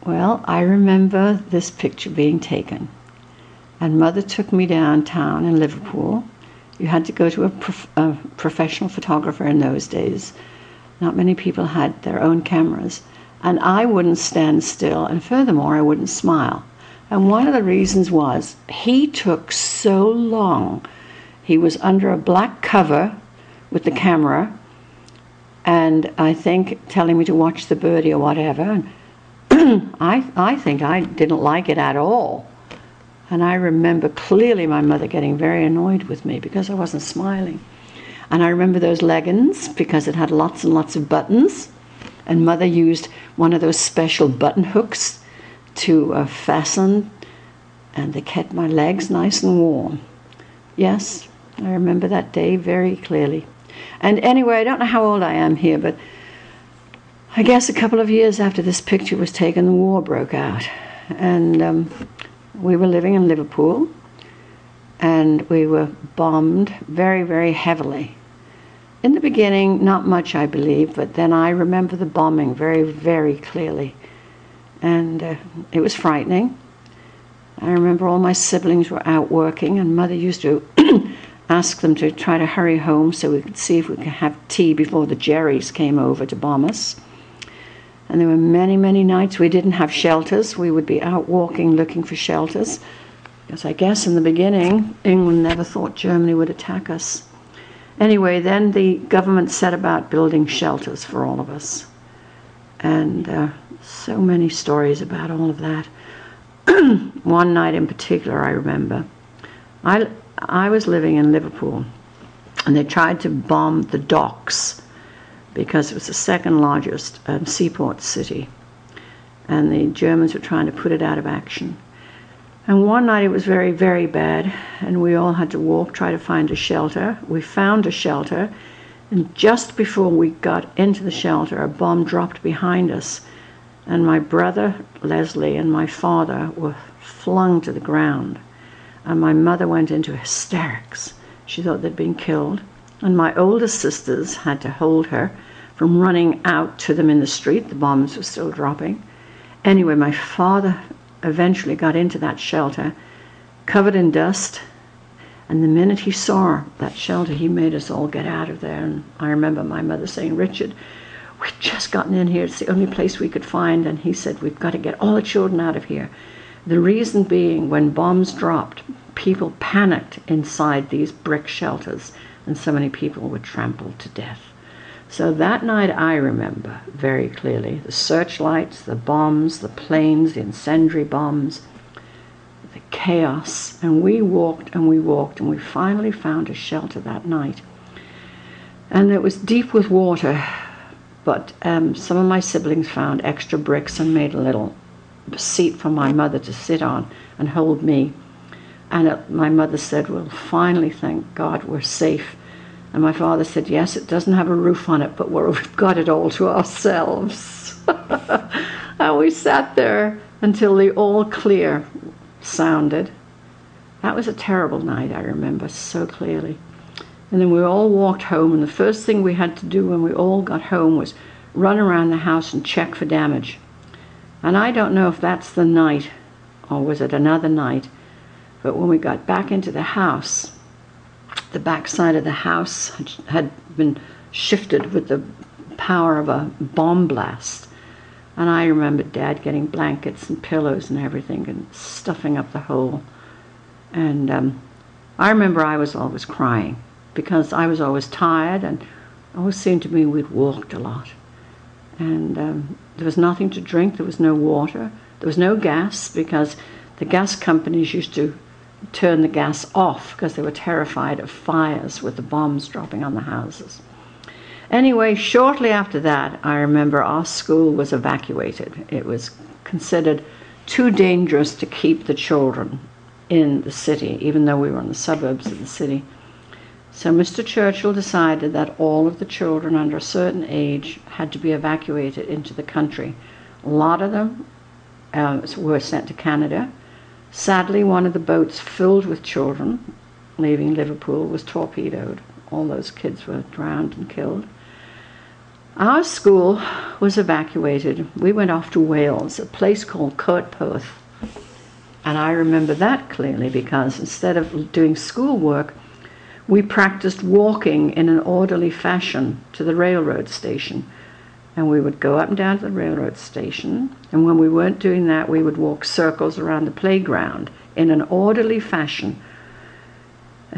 Well, I remember this picture being taken, and Mother took me downtown in Liverpool. You had to go to a professional photographer in those days. Not many people had their own cameras, and I wouldn't stand still, and furthermore, I wouldn't smile. And one of the reasons was he took so long. He was under a black cover with the camera, and I think telling me to watch the birdie or whatever. I think I didn't like it at all. And I remember clearly my mother getting very annoyed with me because I wasn't smiling. And I remember those leggings because it had lots and lots of buttons. And Mother used one of those special button hooks to fasten, and they kept my legs nice and warm. Yes, I remember that day very clearly. And anyway, I don't know how old I am here, but I guess a couple of years after this picture was taken, the war broke out. And we were living in Liverpool, and we were bombed very, very heavily. In the beginning, not much, I believe, but then I remember the bombing very, very clearly. And it was frightening. I remember all my siblings were out working, and Mother used to ask them to try to hurry home so we could see if we could have tea before the Jerrys came over to bomb us. And there were many, many nights we didn't have shelters. We would be out walking looking for shelters. Because I guess in the beginning, England never thought Germany would attack us. Anyway, then the government set about building shelters for all of us. And so many stories about all of that. One night in particular, I remember. I was living in Liverpool, and they tried to bomb the docks because it was the second largest seaport city, and the Germans were trying to put it out of action. And one night it was very, very bad, and we all had to try to find a shelter. We found a shelter, and just before we got into the shelter, a bomb dropped behind us, and my brother, Leslie, and my father were flung to the ground, and my mother went into hysterics. She thought they'd been killed. And my older sisters had to hold her from running out to them in the street. The bombs were still dropping. Anyway, my father eventually got into that shelter, covered in dust. And the minute he saw that shelter, he made us all get out of there. And I remember my mother saying, "Richard, we've just gotten in here. It's the only place we could find." And he said, "We've got to get all the children out of here." The reason being, when bombs dropped, people panicked inside these brick shelters, and so many people were trampled to death. So that night I remember very clearly the searchlights, the bombs, the planes, the incendiary bombs, the chaos. And we walked and we walked, and we finally found a shelter that night. And it was deep with water, but some of my siblings found extra bricks and made a little seat for my mother to sit on and hold me. And my mother said, "Well, finally, thank God, we're safe." And my father said, "Yes, it doesn't have a roof on it, but we've got it all to ourselves." And we sat there until the all clear sounded. That was a terrible night, I remember so clearly. And then we all walked home, and the first thing we had to do when we all got home was run around the house and check for damage. And I don't know if that's the night, or was it another night, but when we got back into the house, the back side of the house had been shifted with the power of a bomb blast. And I remember Dad getting blankets and pillows and everything and stuffing up the hole. And I remember I was always crying because I was always tired, and it always seemed to me we'd walked a lot. And there was nothing to drink, there was no water, there was no gas, because the gas companies used to turn the gas off because they were terrified of fires with the bombs dropping on the houses. Anyway, shortly after that, I remember our school was evacuated. It was considered too dangerous to keep the children in the city, even though we were in the suburbs of the city. So Mr. Churchill decided that all of the children under a certain age had to be evacuated into the country. A lot of them were sent to Canada. Sadly, one of the boats filled with children leaving Liverpool was torpedoed. All those kids were drowned and killed. Our school was evacuated. We went off to Wales, a place called Coedpoeth. And I remember that clearly because instead of doing schoolwork, we practiced walking in an orderly fashion to the railroad station. And we would go up and down to the railroad station. And when we weren't doing that, we would walk circles around the playground in an orderly fashion,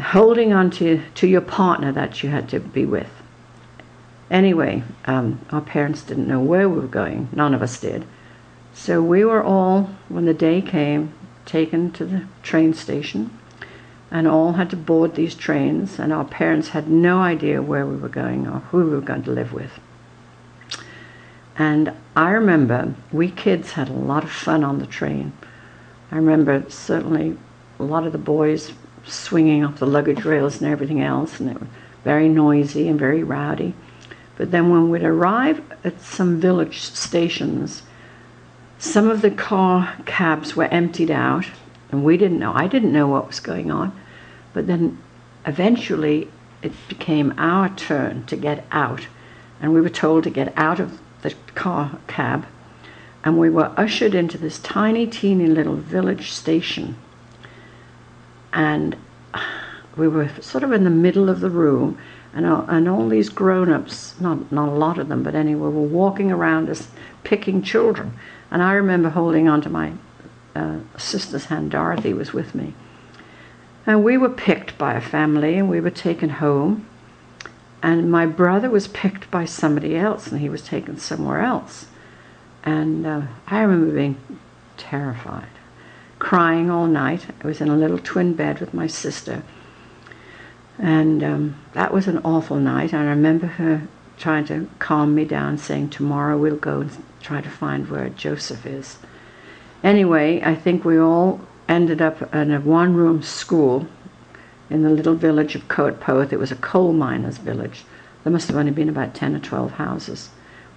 holding on to your partner that you had to be with. Anyway, our parents didn't know where we were going. None of us did. So we were all, when the day came, taken to the train station, and all had to board these trains, and our parents had no idea where we were going or who we were going to live with. And I remember we kids had a lot of fun on the train. I remember certainly a lot of the boys swinging off the luggage rails and everything else, and it was very noisy and very rowdy. But then when we'd arrive at some village stations, some of the car cabs were emptied out, and we didn't know. I didn't know what was going on. But then eventually it became our turn to get out, and we were told to get out of the car cab, and we were ushered into this tiny, teeny little village station. And we were sort of in the middle of the room, and all these grown-ups, not a lot of them, but anyway, were walking around us picking children. And I remember holding on to my sister's hand. Dorothy was with me. And we were picked by a family, and we were taken home. And my brother was picked by somebody else, and he was taken somewhere else. And I remember being terrified, crying all night. I was in a little twin bed with my sister. And that was an awful night. I remember her trying to calm me down, saying, tomorrow we'll go and try to find where Joseph is. Anyway, I think we all ended up in a one-room school in the little village of Coedpoeth. It was a coal miners' village. There must have only been about 10 or 12 houses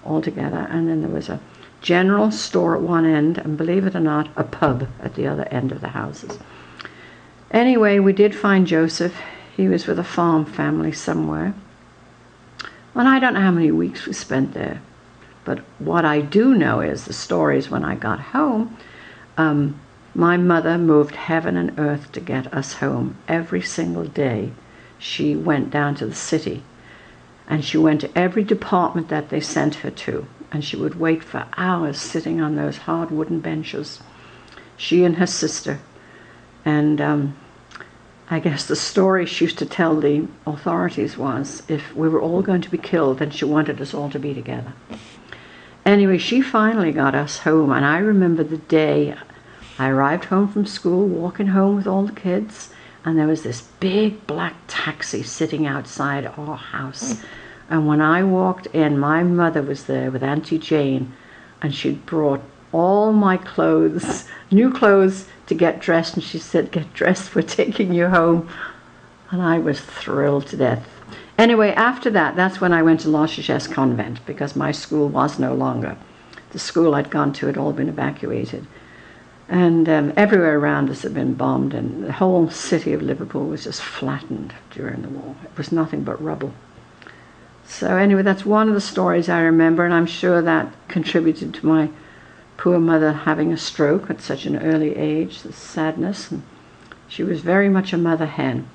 altogether. And then there was a general store at one end, and believe it or not, a pub at the other end of the houses. Anyway, we did find Joseph. He was with a farm family somewhere. And I don't know how many weeks we spent there. But what I do know is the stories when I got home. My mother moved heaven and earth to get us home. Every single day she went down to the city, and she went to every department that they sent her to, and she would wait for hours sitting on those hard wooden benches, she and her sister. And I guess the story she used to tell the authorities was if we were all going to be killed, then she wanted us all to be together. Anyway, she finally got us home, and I remember the day I arrived home from school, walking home with all the kids, and there was this big black taxi sitting outside our house. And when I walked in, my mother was there with Auntie Jane, and she'd brought all my clothes, new clothes, to get dressed, and she said, get dressed, we're taking you home. And I was thrilled to death. Anyway, after that, that's when I went to L'Archegesse Convent, because my school was no longer. The school I'd gone to had all been evacuated. And everywhere around us had been bombed, and the whole city of Liverpool was just flattened during the war. It was nothing but rubble. So anyway, that's one of the stories I remember, and I'm sure that contributed to my poor mother having a stroke at such an early age, the sadness. And she was very much a mother hen.